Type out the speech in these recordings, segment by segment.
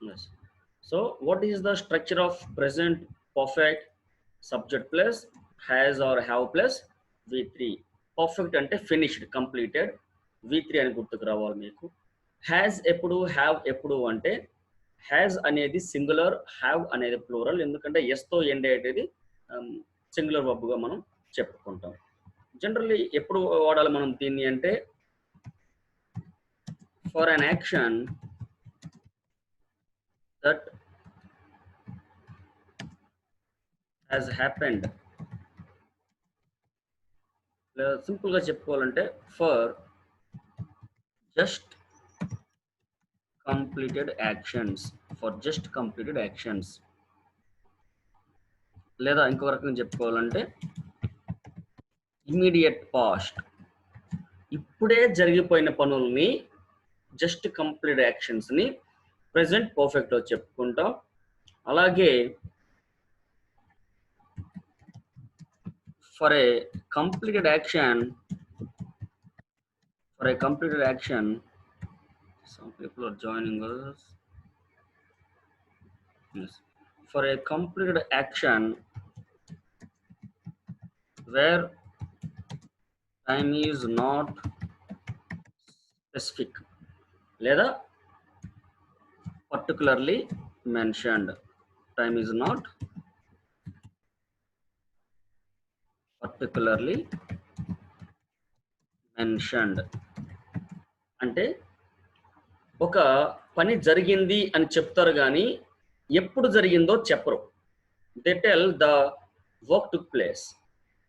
Yes. So, what is the structure of present perfect? Subject plus has or have plus V3. Perfect అంటే finished, completed. V3 అని గుర్తుకు రావాలి మీకు. Has ఎప్పుడు, have ఎప్పుడు అంటే has అనేది సింగులర్, have అనేది ప్లూరల్. ఎందుకంటే ఎస్ తో ఎండ్ అయ్యేది సింగులర్ వర్బ్గా మనం చెప్పుకుంటాం. జనరల్లీ ఎప్పుడు వాడాలి మనం దీన్ని అంటే for an action that has happened. Simple గా చెప్పుకోవాలంటే for just completed actions, for just completed actions. లేదా ఇంకో రకంగా చెప్పుకోవాలంటే ఇమీడియట్ పాస్ట్, ఇప్పుడే జరిగిపోయిన పనుల్ని, జస్ట్ కంప్లీటెడ్ యాక్షన్స్ ని ప్రెసెంట్ పర్ఫెక్ట్ లో చెప్పుకుంటాం. అలాగే for a completed action, some people are joining us. Yes. For a completed action where time is not specific లేదా particularly mentioned, time is not particularly mentioned అంటే ఒక పని జరిగింది అని చెప్తారు కానీ ఎప్పుడు జరిగిందో చెప్పరు. They tell the work took place,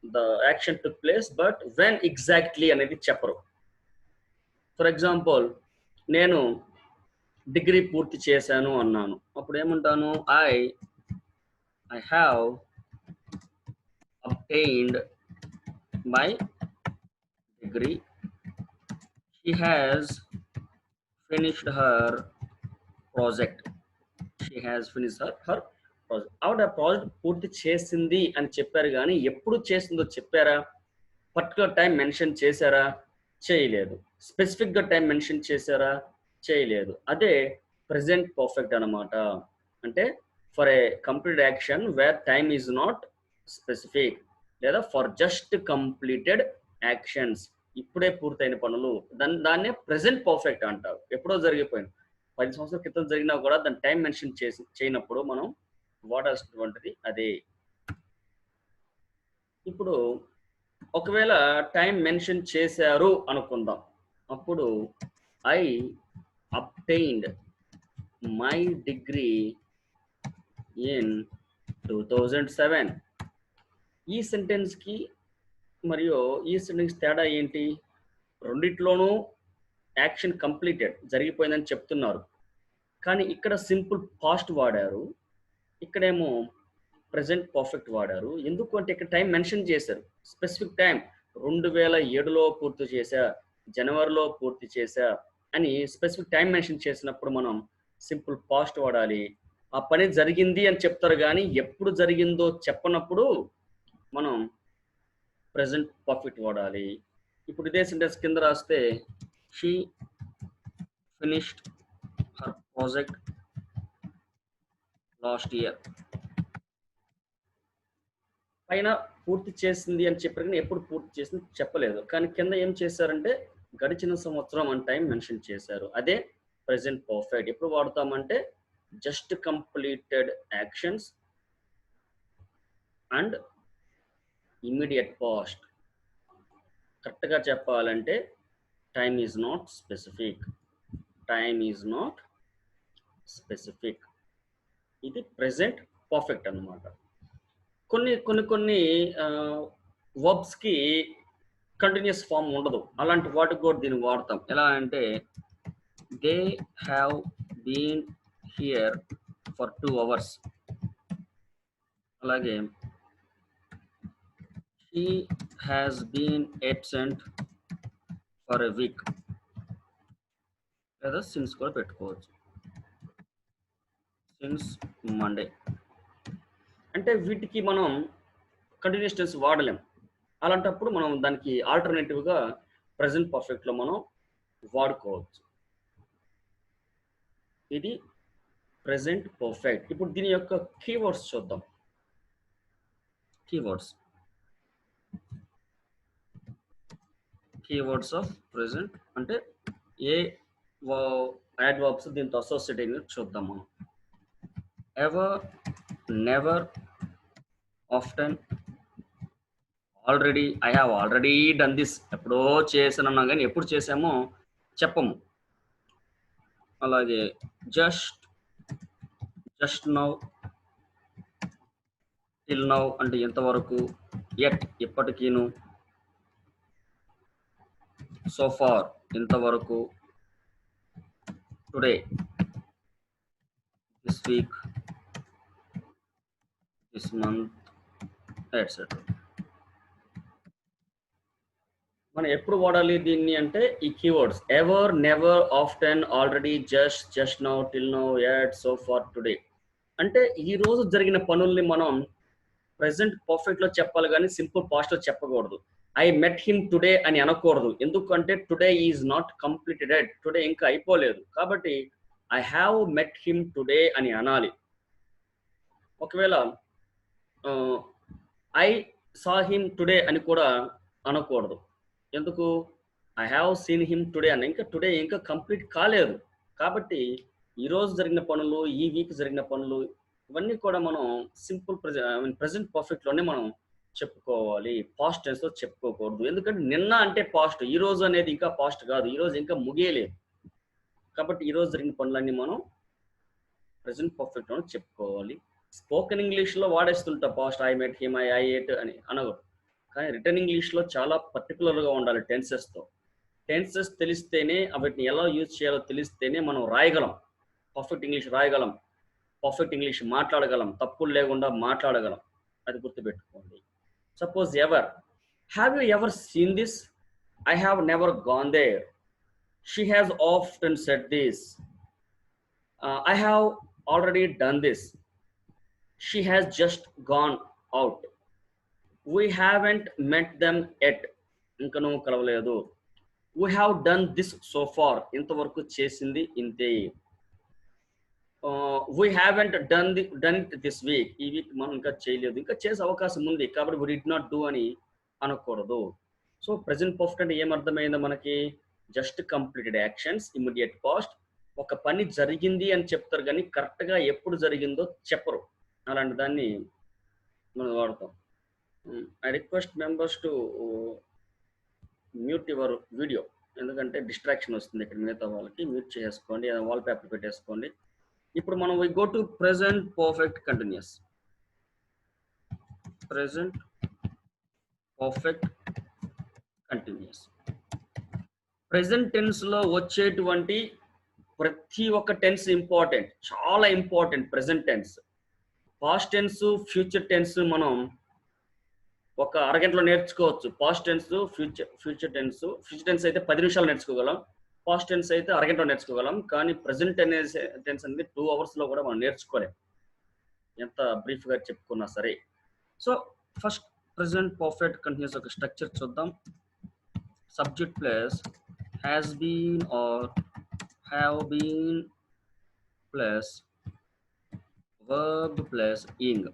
the action took place, but when exactly అనేది చెప్పరు. ఫర్ ఎగ్జాంపుల్, నేను డిగ్రీ పూర్తి చేశాను అన్నాను, అప్పుడు ఏమంటాను? I have obtained my degree. She has finished her project. ఆవిడ ప్రాజెక్ట్ పూర్తి చేసింది అని చెప్పారు కానీ ఎప్పుడు చేసిందో చెప్పారా? పర్టికులర్ టైం మెన్షన్ చేశారా? చేయలేదు. స్పెసిఫిక్ గా టైం మెన్షన్ చేశారా? చేయలేదు. అదే ప్రెసెంట్ పర్ఫెక్ట్ అన్నమాట. అంటే for a completed action where time is not specific, లేదా ఫర్ జస్ట్ కంప్లీటెడ్ యాక్షన్స్, ఇప్పుడే పూర్తయిన పనులు, దాన్నే ప్రెసెంట్ పర్ఫెక్ట్ అంటారు. ఎప్పుడో జరిగిపోయింది, 10 సంవత్సరాల క్రితం జరిగినా కూడా దాని టైం మెన్షన్ చేయనప్పుడు మనం వాడాల్సినటువంటిది అదే. ఇప్పుడు ఒకవేళ టైం మెన్షన్ చేశారు అనుకుందాం, అప్పుడు I obtained my degree in 2007. ఈ సెంటెన్స్ కి మరియు ఈ సెంటెన్స్ తేడా ఏంటి? రెండిట్లోనూ యాక్షన్ కంప్లీటెడ్, జరిగిపోయిందని చెప్తున్నారు, కానీ ఇక్కడ సింపుల్ పాస్ట్ వాడారు, ఇక్కడేమో ప్రెసెంట్ పర్ఫెక్ట్ వాడారు. ఎందుకు అంటే ఇక్కడ టైం మెన్షన్ చేశారు, స్పెసిఫిక్ టైం, 2007లో పూర్తి చేశా, జనవరిలో పూర్తి చేశా అని స్పెసిఫిక్ టైం మెన్షన్ చేసినప్పుడు మనం సింపుల్ పాస్ట్ వాడాలి. ఆ పని జరిగింది అని చెప్తారు కానీ ఎప్పుడు జరిగిందో చెప్పనప్పుడు మనం ప్రెసెంట్ పర్ఫెక్ట్ వాడాలి. ఇప్పుడు ఇదే సెంటెన్స్ కింద రాస్తే she finished her project last year. పైన పూర్తి చేసింది అని చెప్పారు కానీ ఎప్పుడు పూర్తి చేసింది చెప్పలేదు, కానీ కింద ఏం చేశారంటే గడిచిన సంవత్సరం అని టైం మెన్షన్ చేశారు. అదే ప్రెసెంట్ పర్ఫెక్ట్. ఎప్పుడు వాడతామంటే just completed actions and immediate past. కరెక్ట్గా చెప్పాలంటే టైమ్ ఈజ్ నాట్ స్పెసిఫిక్, ఇది ప్రెసెంట్ పర్ఫెక్ట్ అన్నమాట. కొన్ని వర్బ్స్ కి కంటిన్యూస్ ఫామ్ ఉండదు, అలాంటి వాటికి కూడా దీన్ని వాడతాం. ఎలా అంటే they have been here for 2 hours, అలాగే she has been absent for a week, లేదా సిన్స్ కూడా పెట్టుకోవచ్చు, సిన్స్ మండే. అంటే వీటికి మనం కంటిన్యూస్ టెన్స్ వాడలేం, అలాంటప్పుడు మనం దానికి ఆల్టర్నేటివ్గా ప్రెసెంట్ పర్ఫెక్ట్లో మనం వాడుకోవచ్చు. ఇది ప్రెసెంట్ పర్ఫెక్ట్. ఇప్పుడు దీని యొక్క కీవర్డ్స్ చూద్దాం. కీవర్డ్స్ ఆఫ్ ప్రెసెంట్ అంటే ఏ యాడ్వర్బ్స్ దీంతో అసోసియేట్ అయింది చూద్దాం మనం. Ever, never, often, already, I have already done this, ఎప్పుడో చేసానన్నా కానీ ఎప్పుడు చేసామో చెప్పము. అలాగే just, just now, till now అంటే ఎంతవరకు, ఎట్ ఎప్పటికీను, సో ఫార్ ఇంతవరకు, today, this week, this month, et cetera. మనం ఎప్పుడు వాడాలి దీన్ని అంటే ఈ keywords ever, never, often, already, just, just now, till now, yet, so far, today. అంటే ఈ రోజు జరిగిన పనుల్ని మనం ప్రెసెంట్ పర్ఫెక్ట్ లో చెప్పాలి కానీ సింపుల్ పాస్ట్ లో చెప్పకూడదు. ఐ మెట్ హిమ్ టుడే అని అనకూడదు. ఎందుకంటే today is not completed, today ఇంకా అయిపోలేదు. కాబట్టి I have met him today అని అనాలి. ఒకవేళ ఐ సా హిమ్ టుడే అని కూడా అనకూడదు. ఎందుకు? I have seen him today అని, ఇంకా టుడే ఇంకా కంప్లీట్ కాలేదు. కాబట్టి ఈరోజు జరిగిన పనులు, ఈ వీక్ జరిగిన పనులు, ఇవన్నీ కూడా మనం సింపుల్ ప్రెసెంట్ పర్ఫెక్ట్ లోనే మనం చెప్పుకోవాలి. పాస్ట్ టెన్స్ లో చెప్పుకోకూడదు. ఎందుకంటే నిన్న అంటే పాస్ట్, ఈ రోజు అనేది ఇంకా పాస్ట్ కాదు, ఈ రోజు ఇంకా ముగియలేదు. కాబట్టి ఈ రోజు జరిగిన పనులన్నీ మనం ప్రెసెంట్ పర్ఫెక్ట్ లోనే చెప్పుకోవాలి. స్పోకెన్ ఇంగ్లీష్ లో వాడేస్తుంటా past, I met him, I ate అని అనకూడదు. కానీ రిటర్న్ ఇంగ్లీష్ లో చాలా పర్టికులర్ గా ఉండాలి టెన్సెస్ తో. టెన్సెస్ తెలిస్తేనే వాటిని ఎలా యూజ్ చేయాలో తెలిస్తేనే మనం రాయగలం, పర్ఫెక్ట్ ఇంగ్లీష్ రాయగలం, పర్ఫెక్ట్ ఇంగ్లీష్ మాట్లాడగలం, తప్పులు లేకుండా మాట్లాడగలం. అది గుర్తుపెట్టుకోండి. Suppose ever, have you ever seen this? I have never gone there. She has often said this. I have already done this. She has just gone out. We haven't met them yet, ఇంకనూ కలవలేదు. We have done this so far, ఇంతవరకు చేసింది ఇంతే. We haven't done it this week, ఈ week మనం ఇంకా చేయలేదు, ఇంకా చేసే అవకాశం ఉంది, కాబట్టి వీ డిడ్ నాట్ డూ అని అనకూడదు. సో ప్రెసెంట్ పర్ఫెక్ట్ అంటే ఏమర్థమైందో మనకి? Just completed actions, immediate past. ఒక పని జరిగింది అని చెప్తారు కానీ కరెక్ట్గా ఎప్పుడు జరిగిందో చెప్పరు. అలాంటి దాన్ని మనం వాడతాం. I request members to mute your video, ఎందుకంటే డిస్ట్రాక్షన్ వస్తుంది ఇక్కడ. మిగతా వాళ్ళకి మ్యూట్ చేసుకోండి, వాల్ పేపర్ పెట్టేసుకోండి. ఇప్పుడు మనం we go to present perfect continuous. Present perfect continuous. Present tense లో వచ్చేటువంటి ప్రతి ఒక్క టెన్స్ ఇంపార్టెంట్, చాలా important. Present tense, past tense, future tense మనం ఒక అరగంటలో నేర్చుకోవచ్చు. పాస్ట్ టెన్స్, ఫ్యూచర్ టెన్స్ అయితే 10 నిమిషాలు నేర్చుకోగలం, పాస్ట్ టెన్స్ అయితే అరగంటలో నేర్చుకోగలం. కానీ ప్రెసెంట్ టెన్స్ అనేది 2 hours లో కూడా మనం నేర్చుకోలేం, ఎంత బ్రీఫ్ గా చెప్పుకున్నా సరే. So first present perfect continuous ఒక స్ట్రక్చర్ చూద్దాం. Subject plus has been or have been plus verb plus ing.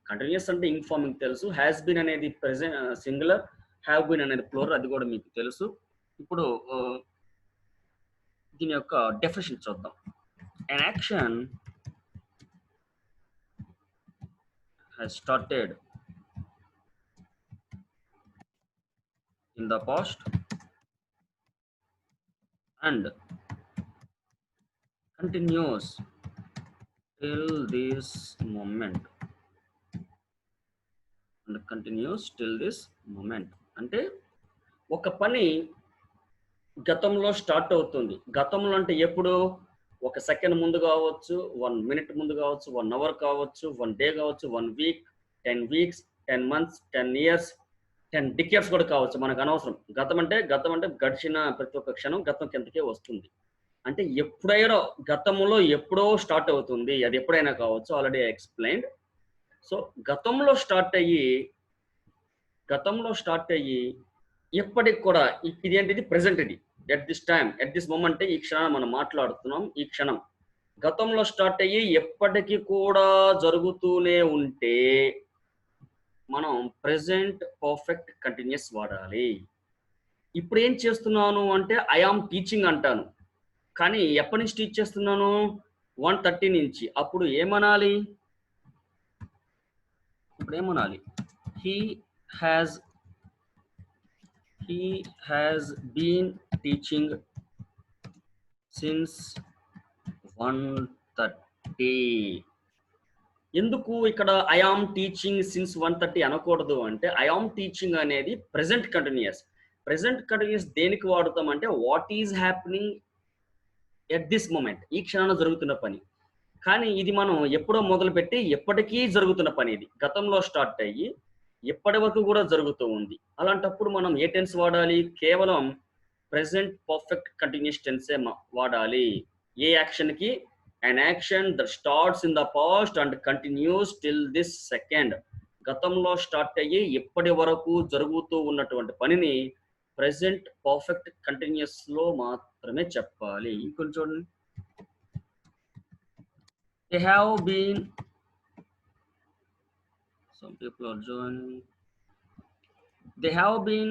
Continuous అంటే ఇన్ఫార్మింగ్ తెలుసు, హ్యాస్ బీన్ అనేది ప్రెసెంట్ సింగులర్, హ్యావ్ బీన్ అనేది ప్లూరల్, అది కూడా మీకు తెలుసు. ఇప్పుడు దీని యొక్క డెఫినిషన్ చూద్దాం. an action has started in the past and continues till this moment. అంటే ఒక పని గతంలో స్టార్ట్ అవుతుంది. గతంలో అంటే ఎప్పుడు? ఒక సెకండ్ ముందు కావచ్చు, 1 minute ముందు కావచ్చు, 1 hour కావచ్చు, 1 day కావచ్చు, 1 week, 10 weeks, 10 months, 10 years, 10 decades కూడా కావచ్చు, మనకు అనవసరం. గతం అంటే గడిచిన ప్రతి ఒక్క క్షణం గతం కిందకే వస్తుంది. అంటే ఎప్పుడైనా గతంలో ఎప్పుడో స్టార్ట్ అవుతుంది, అది ఎప్పుడైనా కావచ్చు, ఆల్రెడీ ఎక్స్ప్లెయిన్డ్. సో గతంలో స్టార్ట్ అయ్యి ఎప్పటికి కూడా ఇది ఏంటిది? ప్రెసెంట్. ఇది at this time, at this moment, ఈ క్షణం మనం మాట్లాడుతున్నాం, ఈ క్షణం. గతంలో స్టార్ట్ అయ్యి ఎప్పటికీ కూడా జరుగుతూనే ఉంటే మనం ప్రెజెంట్ పర్ఫెక్ట్ కంటిన్యూస్ వాడాలి. ఇప్పుడు ఏం చేస్తున్నాను అంటే ఐ యామ్ టీచింగ్ అంటాను. కానీ ఎప్పటి నుంచి టీచ్ చేస్తున్నాను? 1:30 నుంచి. అప్పుడు ఏమనాలి? ఇప్పుడు ఏమనాలి? He has been teaching since 1:30. ఎందుకు ఇక్కడ ఐ యామ్ టీచింగ్ సిన్స్ 1:30 అనకూడదు అంటే ఐ యామ్ టీచింగ్ అనేది ప్రెజెంట్ కంటిన్యూస్. ప్రెజెంట్ కంటిన్యూస్ దేనికి వాడుతాం అంటే what is happening at this moment, ఈ క్షణాన జరుగుతున్న పని. కానీ ఇది మనం ఎప్పుడో మొదలుపెట్టి ఎప్పటికీ జరుగుతున్న పని. ఇది గతంలో స్టార్ట్ అయ్యి ఎప్పటి వరకు కూడా జరుగుతూ ఉంది. అలాంటప్పుడు మనం ఏ టెన్స్ వాడాలి? కేవలం ప్రెజెంట్ పర్ఫెక్ట్ కంటిన్యూస్ టెన్సే వాడాలి. ఏ యాక్షన్ కి? an action that starts in the past and continues till this second. గతంలో స్టార్ట్ అయ్యి ఎప్పటి వరకు జరుగుతూ ఉన్నటువంటి పనిని ప్రెజెంట్ పర్ఫెక్ట్ కంటిన్యూస్ లో మాత్రమే చెప్పాలి. ఇంకొంచెం చూడండి. They have been, some people are joining, they have been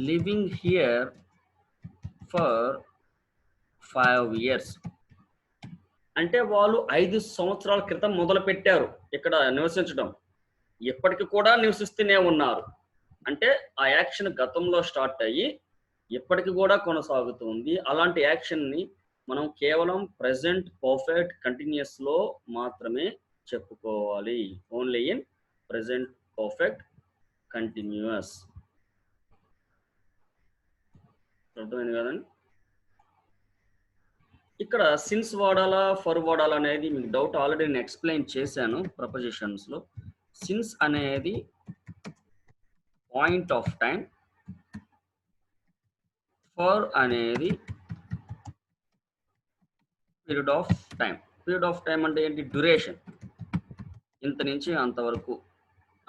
living here for 5 years. అంటే వాళ్ళు 5 సంవత్సరాల క్రితం మొదలు పెట్టారు ఇక్కడ నివసించడం. ఎప్పటికి కూడా నివసిస్తూనే ఉన్నారు. అంటే ఆ యాక్షన్ గతంలో స్టార్ట్ అయ్యి ఎప్పటికి కూడా కొనసాగుతుంది. అలాంటి యాక్షన్ ని మనం కేవలం ప్రెజెంట్ పర్ఫెక్ట్ కంటిన్యూస్ లో మాత్రమే చెప్పుకోవాలి. Only in present perfect continuous. అర్థమైంది కదండి? ఇక్కడ సిన్స్ వాడాలా ఫర్ వాడాలా అనేది మీకు డౌట్. ఆల్రెడీ నేను ఎక్స్ప్లెయిన్ చేశాను ప్రపోజిషన్స్ లో. సిన్స్ అనేది పాయింట్ ఆఫ్ టైం, ఫర్ అనేది period of time. Period of time అంటే ఏంటి? డ్యూరేషన్, ఇంత నుంచి అంతవరకు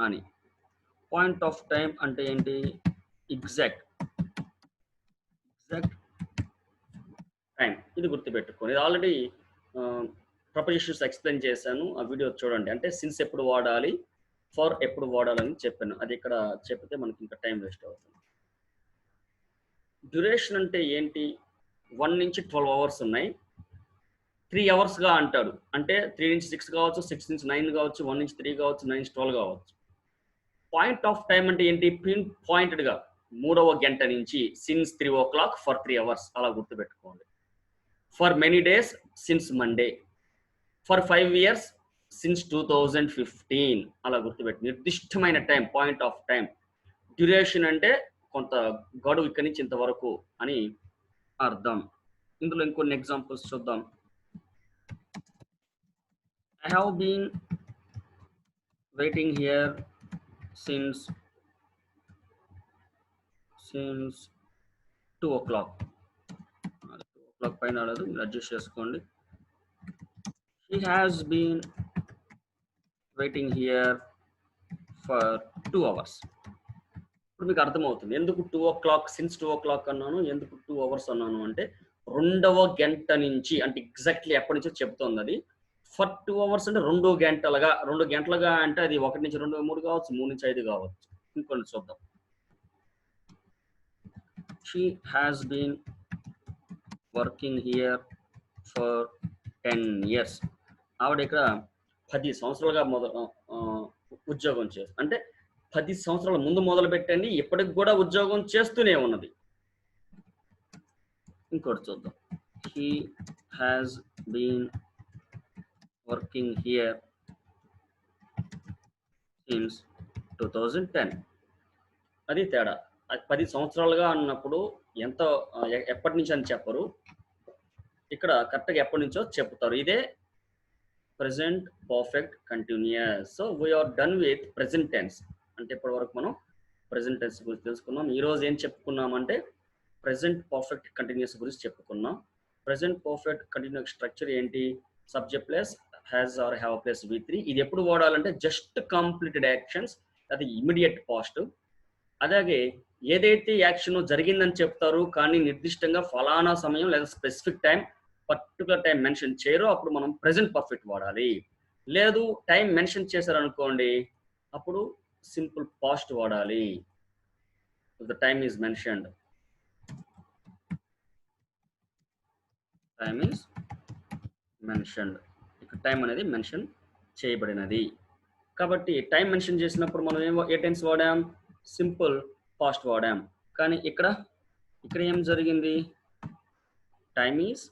అని. పాయింట్ ఆఫ్ టైం అంటే ఏంటి? Exact time. ఇది గుర్తుపెట్టుకోండి. ఇది ఆల్రెడీ ప్రపోజిషన్స్ ఎక్స్ప్లెయిన్ చేశాను, ఆ వీడియో చూడండి. అంటే సిన్స్ ఎప్పుడు వాడాలి, ఫర్ ఎప్పుడు వాడాలని చెప్పాను. అది ఇక్కడ చెప్తే మనకి ఇంకా టైం వేస్ట్ అవుతుంది. డ్యూరేషన్ అంటే ఏంటి? 1 నుంచి 12 అవర్స్ ఉన్నాయి. 3 అవర్స్ గా అంటాడు. అంటే 3 నుంచి 6 కావచ్చు, 6 నుంచి 9 కావచ్చు, 1 నుంచి 3 కావచ్చు, 9 నుంచి 12 కావచ్చు. పాయింట్ ఆఫ్ టైం అంటే ఏంటి? పిన్ పాయింటెడ్ గా 3వ గంట నుంచి సిన్స్ 3 o'clock ఫర్ 3 అవర్స్ అలా గుర్తుపెట్టుకోండి. For many days since Monday. For 5 years since 2015 అలా గుర్తుపెట్టి నిర్దిష్టమైన time, point of time. Duration అంటే కొంత గడువు, ఇక్కడి నుంచి ఇంతవరకు అని అర్థం. ఇందులో ఇంకొన్ని ఎగ్జాంపుల్స్ చూద్దాం. I have been waiting here since 2 o'clock. 2 o'clock పైన రాలేదు, మీరు అడ్జస్ట్ చేసుకోండి. He has been waiting here for 2 hours. ఇప్పుడు మీకు అర్థమవుతుంది ఎందుకు 2 o'clock, సిన్స్ 2 o'clock అన్నాను, ఎందుకు 2 hours అన్నాను అంటే 2వ గంట నుంచి, అంటే ఎగ్జాక్ట్లీ ఎప్పటి నుంచో చెప్తోంది అది. ఫర్ 2 hours అంటే 2 గంటలుగా అంటే అది 1 నుంచి 2, 3 కావచ్చు, 3 నుంచి 5 కావచ్చు. ఇంకొన్ని చూద్దాం. She has been working here for 10 years. ఆవిడ ఇక్కడ 10 సంవత్సరాలుగా ఉద్యోగం చేస్తుంది. అంటే 10 సంవత్సరాల ముందు మొదలు పెట్టండి, ఇప్పటికి కూడా ఉద్యోగం చేస్తూనే ఉన్నది. ఇంకోటి చూద్దాం. He has been working here since 2010. అది తేడా. 10 సంవత్సరాలుగా అన్నప్పుడు ఎంత ఎప్పటి నుంచి అని చెప్పరు, ఇక్కడ కరెక్ట్గా ఎప్పటి నుంచో చెప్తారు. ఇదే present perfect continuous. So we are done with present tense. అంటే ఇప్పటి వరకు మనం ప్రెజెంట్ టెన్స్ గురించి తెలుసుకున్నాం. ఈరోజు ఏం చెప్పుకున్నామంటే ప్రెజెంట్ పర్ఫెక్ట్ కంటిన్యూస్ గురించి చెప్పుకున్నాం. ప్రెజెంట్ పర్ఫెక్ట్ కంటిన్యూస్ స్ట్రక్చర్ ఏంటి? Subject plus has or have plus V3. ఇది ఎప్పుడు వాడాలంటే జస్ట్ కంప్లీటెడ్ యాక్షన్స్, అది ఇమీడియట్ పాస్ట్. అలాగే ఏదైతే యాక్షన్ జరిగిందని చెప్తారు కానీ నిర్దిష్టంగా ఫలానా సమయం లేదా specific time particular time mention చేయరో అప్పుడు మనం ప్రెసెంట్ పర్ఫెక్ట్ వాడాలి. లేదు టైం మెన్షన్ చేశారనుకోండి అప్పుడు సింపుల్ పాస్ట్ వాడాలి. The time is mentioned, time is mentioned, ఇక్కడ టైం అనేది మెన్షన్ చేయబడినది. కాబట్టి టైం మెన్షన్ చేసినప్పుడు మనం ఏ టెన్స్ వాడాం? సింపుల్ పాస్ట్ వాడాం. కానీ ఇక్కడ ఏం జరిగింది? టైమ్ ఈజ్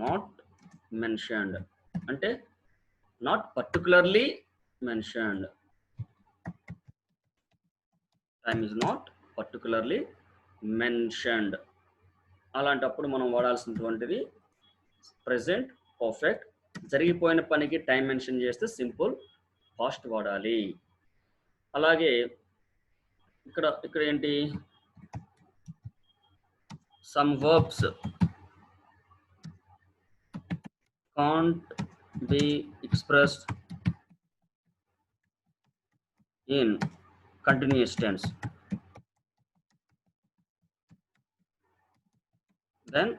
నాట్ మెన్షన్డ్, అంటే not particularly mentioned. Time is not particularly mentioned. అలాంటప్పుడు మనం వాడాల్సినటువంటిది ప్రెసెంట్ పర్ఫెక్ట్. జరిగిపోయిన పనికి టైం మెన్షన్ చేస్తే సింపుల్ పాస్ట్ వాడాలి. అలాగే ఇక్కడ ఏంటి? Some verbs can't be expressed in continuous tense, then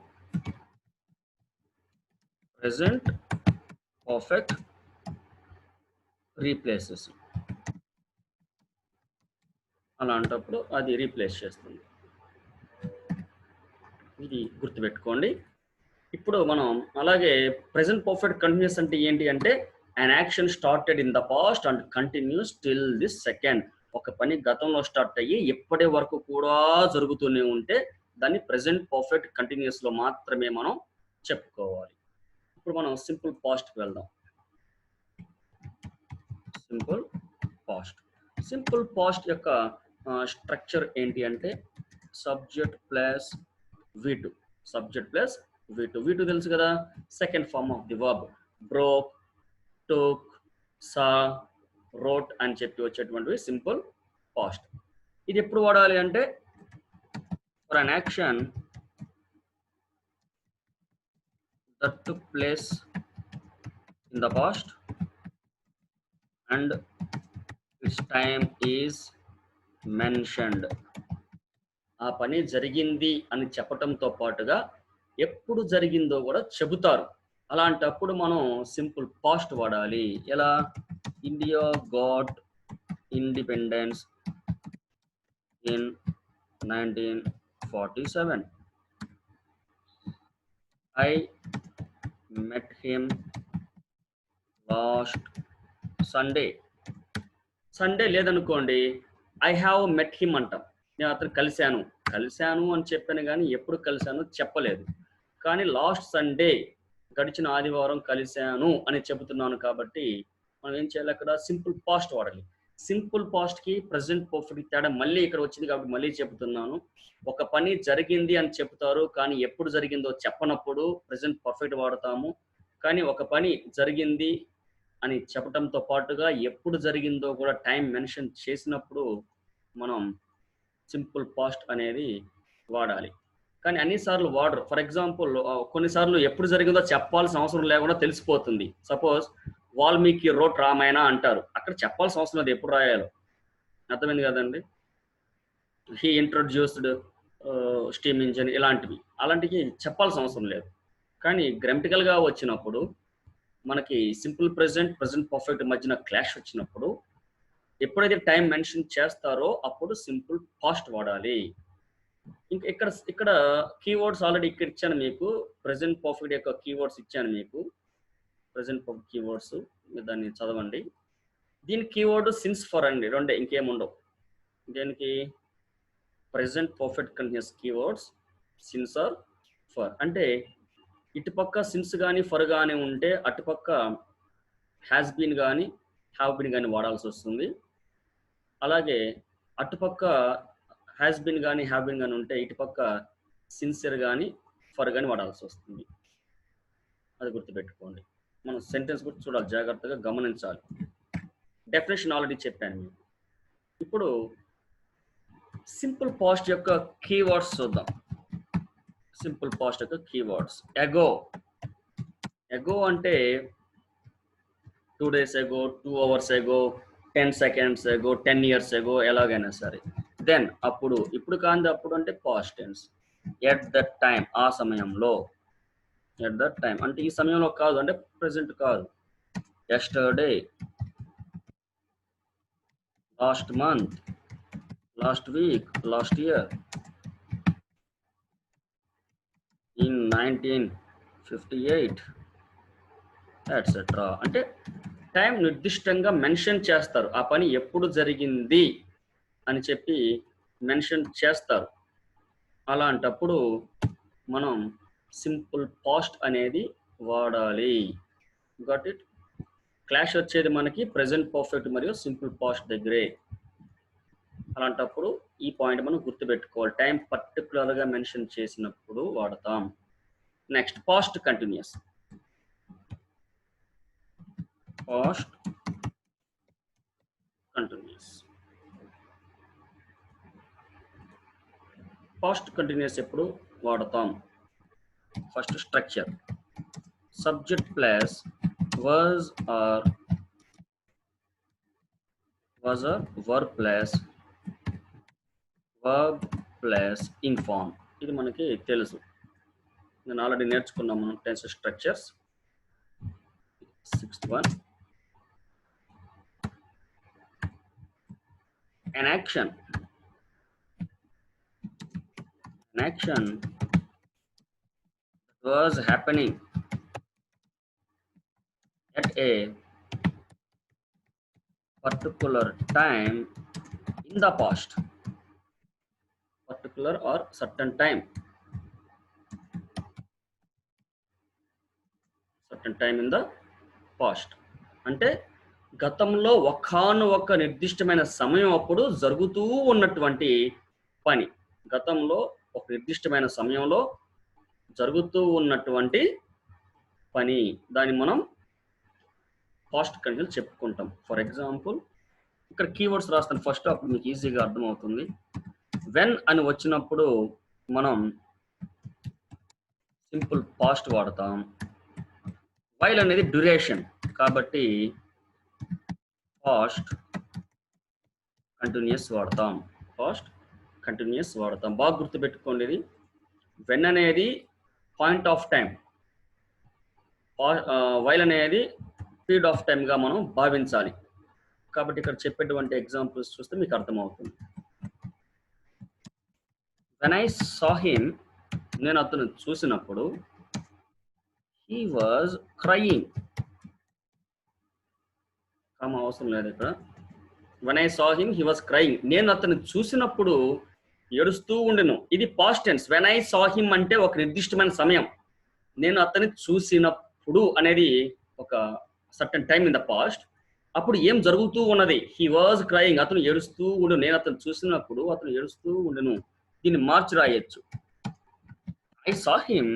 present perfect replaces. అలాంటప్పుడు అది రీప్లేస్ చేస్తుంది. ఇది గుర్తుపెట్టుకోండి. ఇప్పుడు మనం అలాగే ప్రెసెంట్ పర్ఫెక్ట్ కంటిన్యూస్ అంటే ఏంటి అంటే an action started in the past and continues till this second. ఒక పని గతంలో స్టార్ట్ అయ్యి ఎప్పటి వరకు కూడా జరుగుతూనే ఉంటే దాన్ని ప్రెసెంట్ పర్ఫెక్ట్ కంటిన్యూస్ లో మాత్రమే మనం చెప్పుకోవాలి. ఇప్పుడు మనం సింపుల్ పాస్ట్ కి వెళ్దాం. సింపుల్ పాస్ట్ యొక్క స్ట్రక్చర్ ఏంటి అంటే subject plus V2. Subject plus V2 తెలుసు కదా. Second form of the verb broke, took, saw, wrote అని చెప్పి వచ్చేటువంటివి సింపుల్ పాస్ట్. ఇది ఎప్పుడు వాడాలి అంటే for an action that took place in the past and its time is mentioned. ఆ పని జరిగింది అని చెప్పటంతో పాటుగా ఎప్పుడు జరిగిందో కూడా చెబుతారు. అలాంటప్పుడు మనం సింపుల్ పాస్ట్ వాడాలి. ఎలా? India got independence in 1947. I met him last Sunday. Sunday లేదనుకోండి ఐ హ్యావ్ మెట్ హిమ్ అంటాం. నేను అతను కలిశాను అని చెప్పాను కానీ ఎప్పుడు కలిశాను చెప్పలేదు. కానీ లాస్ట్ సండే గడిచిన ఆదివారం కలిశాను అని చెబుతున్నాను కాబట్టి మనం ఏం చేయాలి? అక్కడ సింపుల్ పాస్ట్ వాడాలి. సింపుల్ పాస్ట్ కి ప్రెసెంట్ పర్ఫెక్ట్ తేడా మళ్ళీ ఇక్కడ వచ్చింది కాబట్టి మళ్ళీ చెబుతున్నాను. ఒక పని జరిగింది అని చెప్తారు కానీ ఎప్పుడు జరిగిందో చెప్పనప్పుడు ప్రెసెంట్ పర్ఫెక్ట్ వాడతాము. కానీ ఒక పని జరిగింది అని చెప్పడంతో పాటుగా ఎప్పుడు జరిగిందో కూడా టైం మెన్షన్ చేసినప్పుడు మనం సింపుల్ పాస్ట్ అనేది వాడాలి. కానీ అన్నిసార్లు వాడరు. ఫర్ ఎగ్జాంపుల్ కొన్నిసార్లు ఎప్పుడు జరిగిందో చెప్పాల్సిన అవసరం లేకుండా తెలిసిపోతుంది. సపోజ్ వాల్మీకి రోట్ రామాయణ అంటారు, అక్కడ చెప్పాల్సిన అవసరం లేదు ఎప్పుడు రాయాలో. అర్థమైంది కదండి. హీ ఇంట్రొడ్యూస్డ్ స్టీమ్ ఇంజిన్ అలాంటివి చెప్పాల్సిన అవసరం లేదు. కానీ గ్రామటికల్గా వచ్చినప్పుడు మనకి సింపుల్ ప్రెసెంట్ పర్ఫెక్ట్ మధ్యన క్లాష్ వచ్చినప్పుడు ఎప్పుడైతే టైం మెన్షన్ చేస్తారో అప్పుడు సింపుల్ పాస్ట్ వాడాలి. ఇంకా ఇక్కడ కీవర్డ్స్ ఆల్రెడీ ఇక్కడ ఇచ్చాను మీకు. ప్రెసెంట్ పర్ఫెక్ట్ యొక్క కీవర్డ్స్ ఇచ్చాను మీకు. ప్రెసెంట్ పర్ఫెక్ట్ కీవర్డ్స్ మీరు దాన్ని చదవండి. దీని కీవర్డ్ సిన్స్ ఫర్ అండి, రెండే, ఇంకేముండవు. దీనికి present perfect continuous keywords since or for. అంటే ఇటుపక్క సిన్స్ కానీ ఫర్ కానీ ఉంటే అటుపక్క హ్యాస్ బీన్ కానీ హ్యావ్ బీన్ కానీ వాడాల్సి వస్తుంది. అలాగే అటుపక్క హ్యాస్ బీన్ కానీ హ్యావ్ బీన్ కానీ ఉంటే ఇటుపక్క సిన్సియర్ కానీ ఫర్ కానీ వాడాల్సి వస్తుంది. అది గుర్తుపెట్టుకోండి. మనం సెంటెన్స్ గురించి చూడాలి, జాగ్రత్తగా గమనించాలి. డెఫినేషన్ ఆల్రెడీ చెప్పాను మీకు. ఇప్పుడు సింపుల్ పాస్ట్ యొక్క కీవర్డ్స్ చూద్దాం. సింపుల్ పాస్ట్ యొక్క కీవర్డ్స్ ఎగో అంటే 2 days ago, 2 hours ago, 10 seconds ago, 10 years ago, ఎలాగైనా సరే. దెన్ అప్పుడు, ఇప్పుడు కాంది అప్పుడు అంటే past tense. At that time, ఆ సమయంలో. ఎట్ దట్ టైం అంటే ఈ సమయంలో కాదు, అంటే ప్రెసెంట్ కాదు. Yesterday, last month, last week, last year, in 1958 etcetera. అంటే టైం నిర్దిష్టంగా మెన్షన్ చేస్తారు, ఆ పని ఎప్పుడు జరిగింది అని చెప్పి మెన్షన్ చేస్తారు. అలాంటప్పుడు మనం సింపుల్ పాస్ట్ అనేది వాడాలి. Got it? క్లాష్ వచ్చేది మనకి ప్రెసెంట్ పర్ఫెక్ట్ మరియు సింపుల్ పాస్ట్ దగ్గరే. అలాంటప్పుడు ఈ పాయింట్ మనం గుర్తుపెట్టుకోవాలి, టైం పర్టికులర్గా మెన్షన్ చేసినప్పుడు వాడతాం. Next past continuous. Past continuous. Past continuous ఎప్పుడు వాడతాం? First structure subject plus was or verb plus verb plus inform. ఇది మనకి తెలుసు, నేను ఆల్రెడీ నేర్చుకున్నాం మనం tense structures. 6th one, an action was happening at a particular time in the past. Particular or certain time in the past అంటే గతంలో ఒకానొక నిర్దిష్టమైన సమయం అప్పుడు జరుగుతూ ఉన్నటువంటి పని. గతంలో ఒక నిర్దిష్టమైన సమయంలో జరుగుతూ ఉన్నటువంటి పని, దాన్ని మనం పాస్ట్ కంటిన్యూస్ చెప్పుకుంటాం. ఫర్ ఎగ్జాంపుల్ ఇక్కడ కీవర్డ్స్ రాస్తాను ఫస్ట్, అప్పుడు మీకు ఈజీగా అర్థమవుతుంది. వెన్ అని వచ్చినప్పుడు మనం సింపుల్ పాస్ట్ వాడతాం. వైల్ అనేది డ్యూరేషన్ కాబట్టి పాస్ట్ కంటిన్యూస్ వాడతాం. పాస్ట్ కంటిన్యూస్ వాడతాం. బాగా గుర్తుపెట్టుకోండి, ఇది వెన్ అనేది పాయింట్ ఆఫ్ టైం, వైల్ అనేది పీరియడ్ ఆఫ్ టైంగా మనం భావించాలి. కాబట్టి ఇక్కడ చెప్పేటువంటి ఎగ్జాంపుల్స్ చూస్తే మీకు అర్థమవుతుంది. వెన్ ఐ సా హిమ్, నేను అతను చూసినప్పుడు, హీ వాజ్ క్రయింగ్, కామ అవసరం లేదు ఇక్కడ. When I saw him he was crying, నేను అతను చూసినప్పుడు ఏడుస్తూ ఉండెను. ఇది past tense. When I saw him అంటే ఒక నిర్దిష్టమైన సమయం, నేను అతన్ని చూసినప్పుడు అనేది ఒక certain time in the past. అప్పుడు ఏం జరుగుతూ ఉన్నది? హీ వాజ్ క్రయింగ్, అతను ఏడుస్తూ ఉండు. నేను అతను చూసినప్పుడు అతను ఏడుస్తూ ఉండెను. దీన్ని మార్చి రాయొచ్చు. I saw him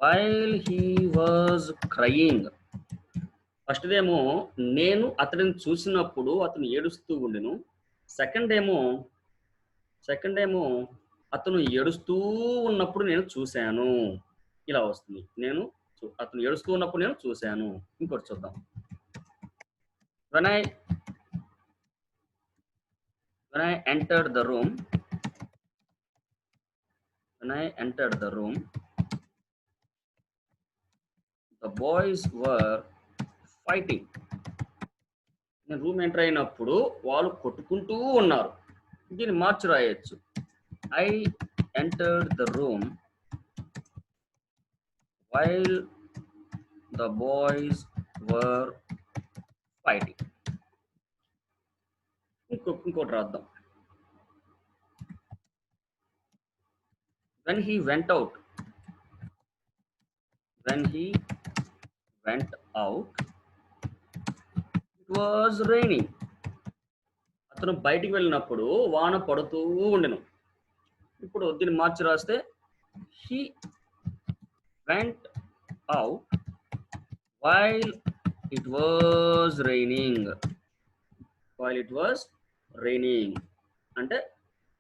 while he was crying. First ఏమో నేను అతడిని చూసినప్పుడు అతను ఏడుస్తూ ఉండెను. సెకండ్ ఏమో అతను ఏడుస్తూ ఉన్నప్పుడు నేను చూశాను. ఇలా వస్తుంది, నేను అతను ఏడుస్తూ ఉన్నప్పుడు నేను చూశాను. ఇంకోటి చూద్దాం. When I entered the room, the boys were fighting. నేను రూమ్ ఎంటర్ అయినప్పుడు వాళ్ళు కొట్టుకుంటూ ఉన్నారు. దీన్ని మార్చి రాయొచ్చు. I entered the room while the boys were fighting. ఇంకోటి రాద్దాం. When he went out, it was raining. అతను బయటికి వెళ్ళినప్పుడు వాన పడుతూ ఉండెను. ఇప్పుడు దీన్ని మార్చి రాస్తే he went out while it was raining. అంటే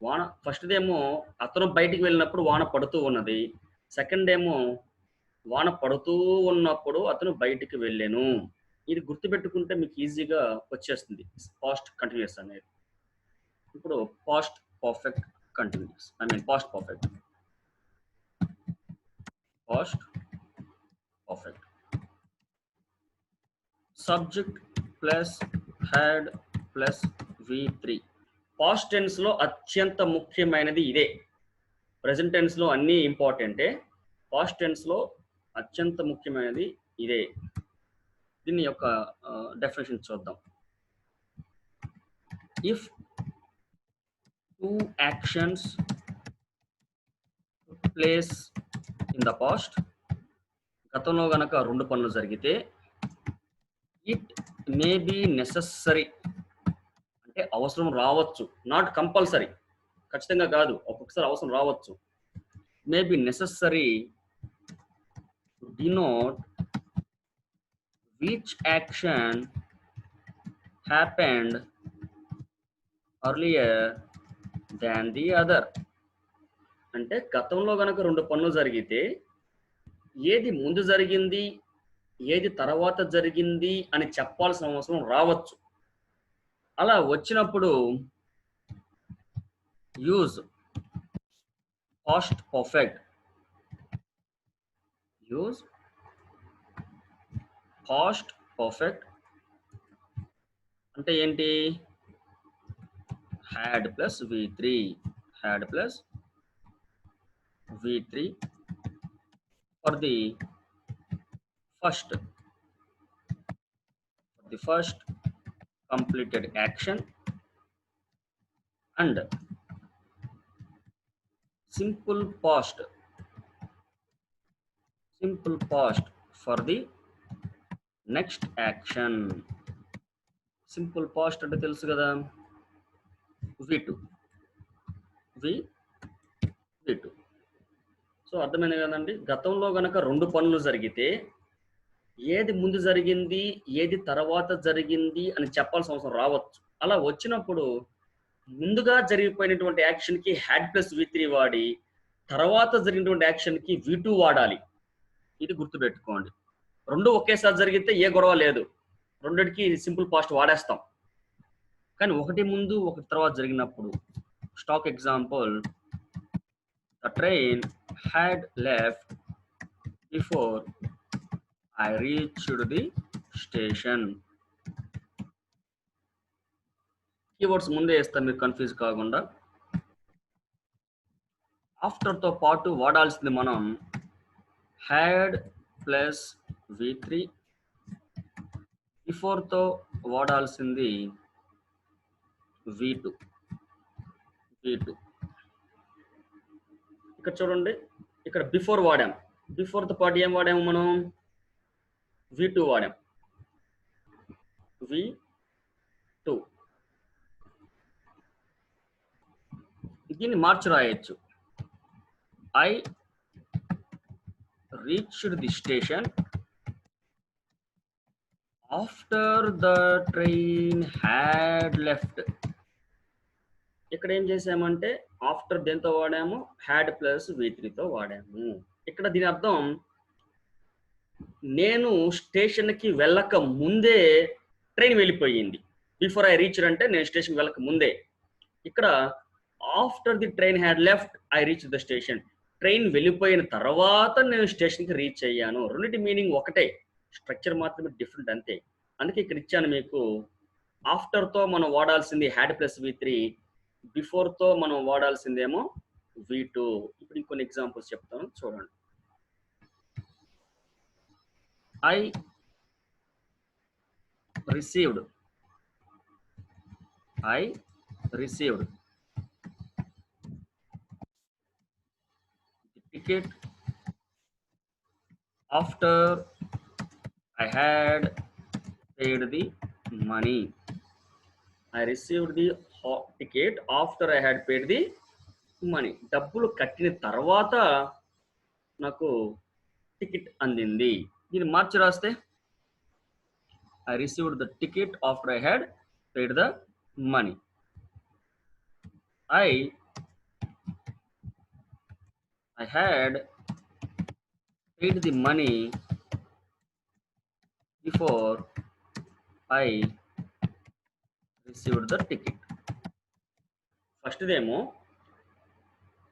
వాన, ఫస్ట్ ఏమో అతను బయటికి వెళ్ళినప్పుడు వాన పడుతూ ఉన్నది. సెకండ్ ఏమో వాన పడుతూ ఉన్నప్పుడు అతను బయటికి వెళ్ళాను. ఇది గుర్తుపెట్టుకుంటే మీకు ఈజీగా వచ్చేస్తుంది పాస్ట్ కంటిన్యూస్ అనేది. ఇప్పుడు past perfect continuous, past perfect. Past perfect. Subject plus had plus V3. Past tense లో అత్యంత ముఖ్యమైనది ఇదే. ప్రెజెంట్ టెన్స్ లో అన్నీ ఇంపార్టెంటే, పాస్ట్ టెన్స్ లో అత్యంత ముఖ్యమైనది ఇదే. దీని యొక్క డెఫినేషన్ చూద్దాం. If 2 actions took place in the past, గతంలో గనక 2 పనులు జరిగితే, ఇట్ మే బి నెసెసరీ అంటే అవసరం రావచ్చు, నాట్ కంపల్సరీ, ఖచ్చితంగా కాదు, ఒక్కొక్కసారి అవసరం రావచ్చు. May be necessary to denote which action happened earlier than the other. అంటే గతంలో గనక 2 పనులు జరిగితే ఏది ముందు జరిగింది, ఏది తర్వాత జరిగింది అని చెప్పాల్సిన అవసరం రావచ్చు. అలా వచ్చినప్పుడు use past perfect. Use past perfect అంటే ఏంటి? Had plus V3, had plus V3 for the first completed action and simple past for the next action. Simple past అంటే తెలుసు కదా, V2. సో అర్థమైంది కదండి. గతంలో గనక 2 పనులు జరిగితే ఏది ముందు జరిగింది, ఏది తర్వాత జరిగింది అని చెప్పాల్సిన అవసరం రావచ్చు. అలా వచ్చినప్పుడు ముందుగా జరిగిపోయినటువంటి యాక్షన్ కి హ్యాడ్ ప్లస్ V3 వాడి, తర్వాత జరిగినటువంటి యాక్షన్ కి V2 వాడాలి. ఇది గుర్తుపెట్టుకోండి. 2 ఒకేసారి జరిగితే ఏ గొడవ లేదు, రెండిటికి సింపుల్ పాస్ట్ వాడేస్తాం. కానీ ఒకటి ముందు ఒకటి తర్వాత జరిగినప్పుడు, stock example, the train had left before I reached the station. Keywords ముందే వేస్తాం మీరు కన్ఫ్యూజ్ కాకుండా. ఆఫ్టర్ తో పాటు వాడాల్సింది మనం హ్యాడ్ ప్లస్ V3, బిఫోర్ తో వాడాల్సింది V2. ఇక్కడ చూడండి, ఇక్కడ బిఫోర్ వాడాం, బిఫోర్ తో పాటు ఏం వాడాము మనం? V2 వాడాం. V2 దీన్ని మార్చి రాయొచ్చు. I reached the station after the train had left. ఇక్కడ ఏం చేసామంటే ఆఫ్టర్ దేంతో వాడాము? హ్యాడ్ ప్లస్ V3 తో వాడాము. ఇక్కడ దీని అర్థం, నేను స్టేషన్కి వెళ్ళక ముందే ట్రైన్ వెళ్ళిపోయింది. బిఫోర్ ఐ రీచ్ అంటే నేను స్టేషన్ వెళ్ళక ముందే. ఇక్కడ after the train had left I reach the station. Train వెళ్ళిపోయిన తర్వాత నేను స్టేషన్కి రీచ్ అయ్యాను. రెండింటి మీనింగ్ ఒకటే, స్ట్రక్చర్ మాత్రమే డిఫరెంట్ అంతే. అందుకే ఇక్కడ ఇచ్చాను మీకు. ఆఫ్టర్తో మనం వాడాల్సింది హ్యాడ్ ప్లస్ V3, బిఫోర్తో మనం వాడాల్సిందేమో V2. ఇప్పుడు ఇంకొన్ని ఎగ్జాంపుల్స్ చెప్తాను చూడండి. I received the ticket after I had paid the money. I received the ticket after I had paid the money. డబ్బులు కట్టిన తర్వాత నాకు టికెట్ అందింది. దీన్ని మార్చి రాస్తే I received the ticket after I had paid the money. I had paid the money before I received the ticket. First దేమో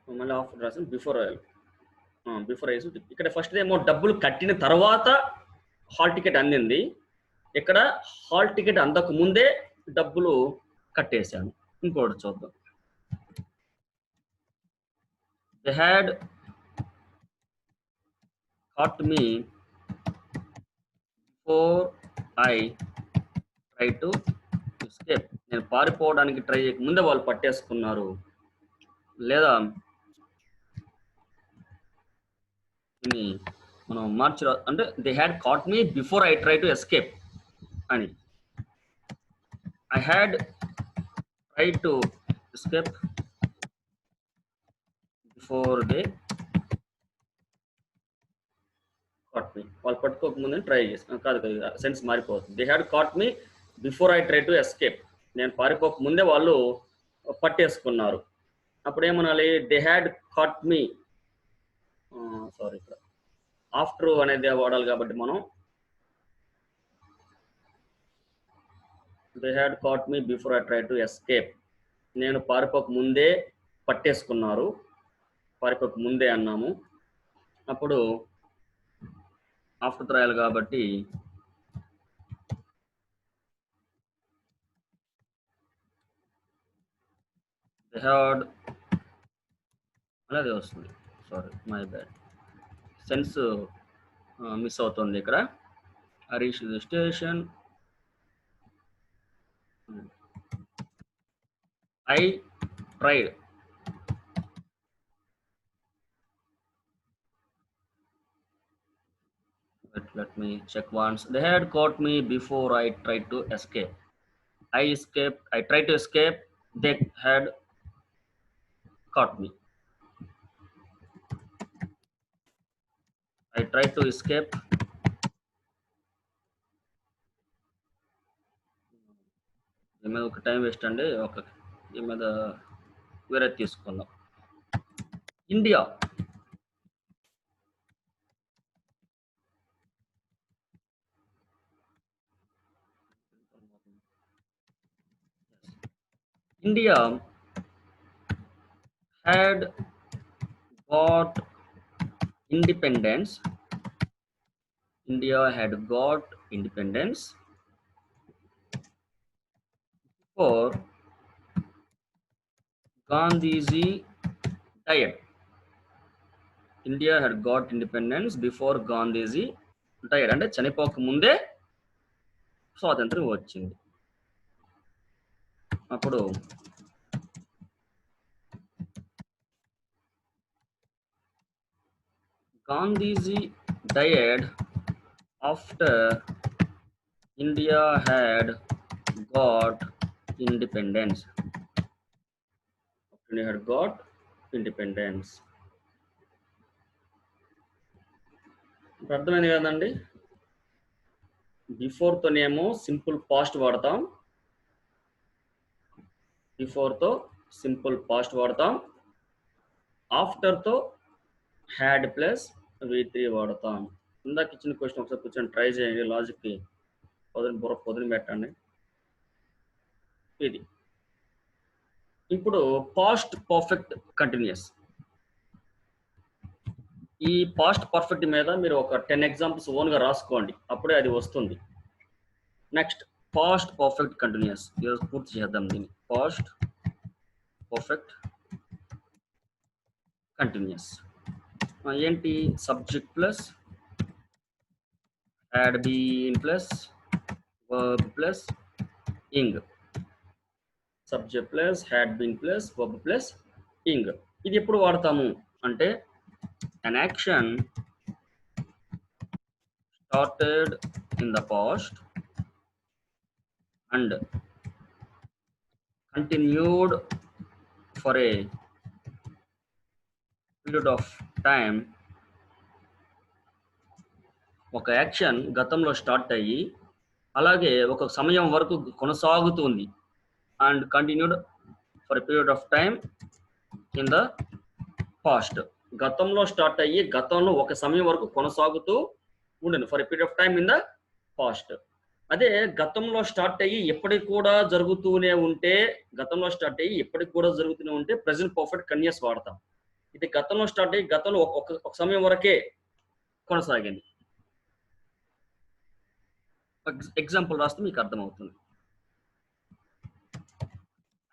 మళ్ళీ after రాసాను, బిఫోర్ రాయాలి. బిఫోర్ ఐ ఇక్కడ ఫస్ట్ ఏమో డబ్బులు కట్టిన తర్వాత హాల్ టికెట్ అందింది. ఇక్కడ హాల్ టికెట్ అందక ముందే డబ్బులు కట్టేశాను. ఇంకోటి చూద్దాం. They had caught me before I try to escape. నేను పారిపోవడానికి ట్రై చేయక ముందే వాళ్ళు పట్టేసుకున్నారు. లేదా మనం మార్చి అంటే they had caught me before I try to escape అని. I had try to escape before they caught me. వాళ్ళు పట్టుకోకముందే ట్రై చేస్తాను. కాదు సెన్స్ మారిపోతుంది. They had caught me before I try to escape. నేను పారిపోకముందే వాళ్ళు పట్టేసుకున్నారు. అప్పుడు ఏమనాలి? They had caught me, sorry ఇక్కడ ఆఫ్టర్ అనేది వాడాలి కాబట్టి మనం they had caught me before I try to escape. నేను పారిపోక ముందే పట్టేసుకున్నారు. పారిపోక ముందే అన్నాము. అప్పుడు ఆఫ్టర్ రాయాలి కాబట్టి దే హ్యాడ్ అలాగే వస్తుంది. Sorry my bad, sense miss అవుతుంది ఇక్కడ. Harish station I tried. Let me check once. They had caught me before I tried to escape. I escaped. I tried to escape. They had caught me. I tried to escape. ఈ మీద ఒక time waste అండి. ఈ మీద వేరే తీసుకుందాం. India had got independence. India had got independence before Gandhiji died. India had got independence before Gandhiji died. అంటే చనిపోక ముందే స్వాతంత్రం వచ్చింది. అప్పుడు Gandhiji died after India had got independence. India had got independence. అర్థమైంది కదండి? బిఫోర్ తోనేమో సింపుల్ పాస్ట్ వాడతాం. Before తో simple past వాడతాం. ఆఫ్టర్ తో హ్యాడ్ ప్లస్ V3 వాడతాం. ఇందాక ఇచ్చిన క్వశ్చన్ ఒకసారి కూర్చొని ట్రై చేయండి. లాజిక్కి పొదిని పెట్టండి. ఇది ఇప్పుడు పాస్ట్ పర్ఫెక్ట్ కంటిన్యూస్. ఈ పాస్ట్ పర్ఫెక్ట్ మీద మీరు ఒక 10 ఎగ్జాంపుల్స్ ఓన్గా రాసుకోండి, అప్పుడే అది వస్తుంది. నెక్స్ట్ పాస్ట్ పర్ఫెక్ట్ కంటిన్యూస్ ఈరోజు పూర్తి చేద్దాం దీన్ని. పాస్ట్ పర్ఫెక్ట్ కంటిన్యూస్ ఏంటి? Subject plus had been plus verb plus ing. Subject plus had been plus verb plus ing. ఇది ఎప్పుడు వాడతాము అంటే an action started in the past and continued for a period of time. ఒక action గతంలో start అయ్యి అలాగే ఒక సమయం వరకు కొనసాగుతుంది. And continued for a period of time in the past. గతంలో స్టార్ట్ అయ్యి గతంలో ఒక సమయం వరకు కొనసాగుతూ ఉండను. For a period of time in the past. అదే గతంలో స్టార్ట్ అయ్యి ఎప్పటికి కూడా జరుగుతూనే ఉంటే, గతంలో స్టార్ట్ అయ్యి ఎప్పటికి కూడా జరుగుతూనే ఉంటే ప్రెజెంట్ పర్ఫెక్ట్ కంటిన్యూస్ వాడతాం. ఇది గతంలో స్టార్ట్ అయ్యి గతంలో ఒక సమయం వరకే కొనసాగింది. ఎగ్జాంపుల్ రాస్తే మీకు అర్థమవుతుంది.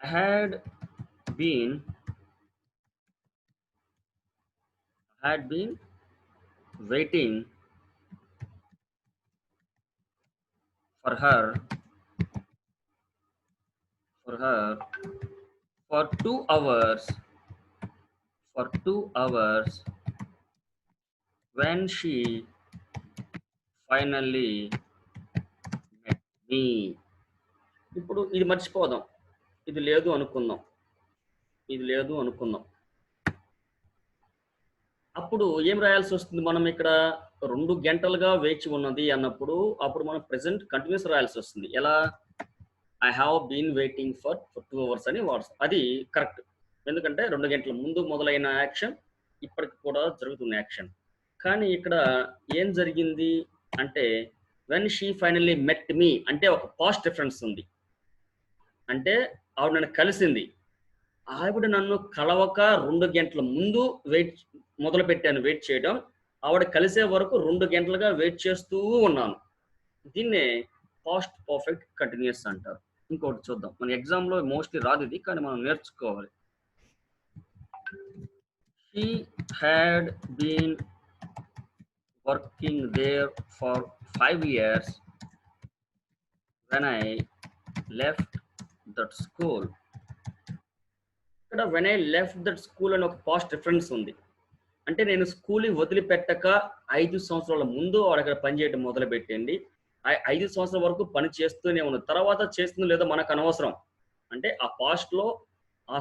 I had been waiting for her for 2 hours when she finally met me. ఇప్పుడు ఇది మర్చిపోదాం, ఇది లేదు అనుకుందాం. అప్పుడు ఏం రాయాల్సి వస్తుంది? మనం ఇక్కడ 2 గంటలుగా వేచి ఉన్నది అన్నప్పుడు అప్పుడు మనం ప్రెసెంట్ కంటిన్యూస్ రాయాల్సి వస్తుంది. ఎలా? I have been waiting for 2 hours అని వాట్స్, అది కరెక్ట్. ఎందుకంటే 2 గంటల ముందు మొదలైన యాక్షన్ ఇప్పటికి కూడా జరుగుతున్న యాక్షన్. కానీ ఇక్కడ ఏం జరిగింది అంటే వెన్ షీ ఫైనల్లీ మెట్ మీ అంటే ఒక పాస్ట్ డిఫరెన్స్ ఉంది. అంటే ఆవిడ నన్ను కలిసింది. ఆవిడ నన్ను కలవక 2 గంటల ముందు మొదలు పెట్టాను వెయిట్ చేయడం. ఆవిడ కలిసే వరకు 2 గంటలుగా వెయిట్ చేస్తూ ఉన్నాను. దీన్నే పాస్ట్ పర్ఫెక్ట్ కంటిన్యూస్ అంటారు. ఇంకోటి చూద్దాం. మన ఎగ్జామ్లో మోస్ట్లీ రాదు ఇది, కానీ మనం నేర్చుకోవాలి. She had been working there for 5 years when I left that school. ఇక్కడ when I left that school అని ఒక పాస్ట్ డిఫరెన్స్ ఉంది. అంటే నేను స్కూల్ వదిలిపెట్టక 5 సంవత్సరాల ముందు అక్కడ పనిచేయడం మొదలు పెట్టండి. 5 సంవత్సరాల వరకు పని చేస్తూనే ఉన్నది. తర్వాత చేస్తుందో లేదో మనకు అనవసరం. అంటే ఆ పాస్ట్ లో ఆ